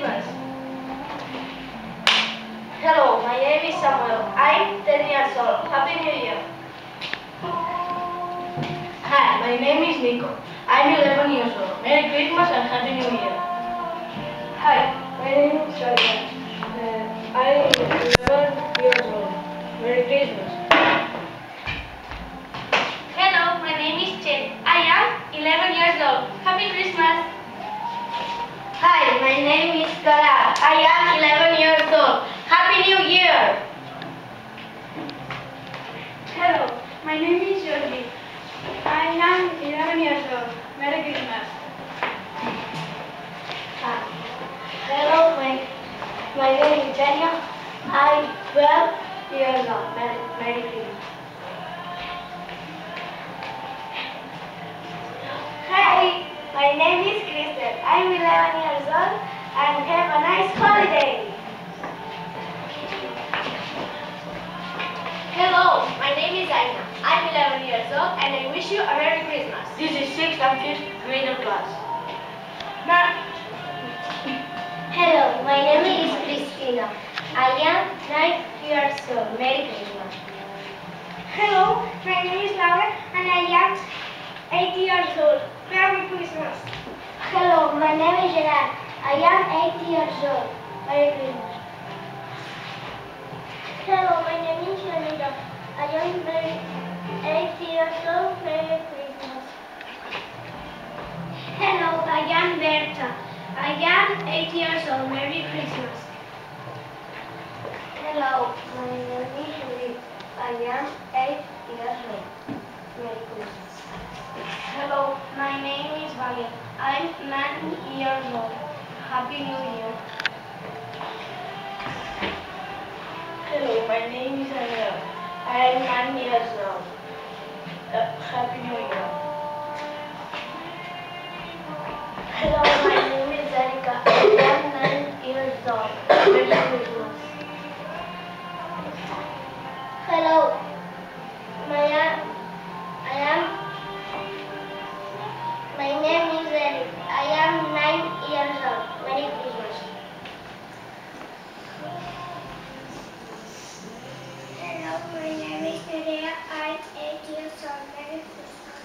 Christmas. Hello, my name is Samuel. I'm 10 years old. Happy New Year. Hi, my name is Nico. I'm 11 years old. Merry Christmas and Happy New Year. Hi, my name is Alba. I'm 11 years old. Merry Christmas. Hello, my name is Chen. I am 11 years old. Happy Christmas. Hi, my name is Kara. I am 11 years old. Happy New Year. Hello, my name is Georgie. I am 11 years old. Merry Christmas. Hello, my name is Daniel. I'm 12 years old. Merry Christmas. Hi, my name is Kristen. I'm 11 years old and have a nice holiday. Hello, my name is Aina. I'm 11 years old and I wish you a Merry Christmas. This is 6th and 5th grader class. Hello, my name is Christina. I am 9 years old. Merry Christmas. Hello, my name is Laura and I am 8 years old. Merry Christmas. Hello, my name is Gerard. I am 8 years old. Merry Christmas. Hello, my name is Janita. I am 8 years old. Merry Christmas. Hello, I am Berta. I am 8 years old. Merry Christmas. Hello, my name is Judith. I am 8 years old. Merry Christmas. Hello, my name is Valen. I'm 9 years old. Happy New Year. Hello, my name is Daniel. I am 9 years old. Happy New Year. Hello, my name is Erika. I am 9 years old. Merry Christmas. Hello, my name is Eric. I am 9 years old. Merry Christmas. Hello, my name is Maria. I'm 8 years old. Merry Christmas.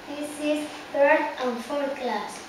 This is 3rd and 4th class.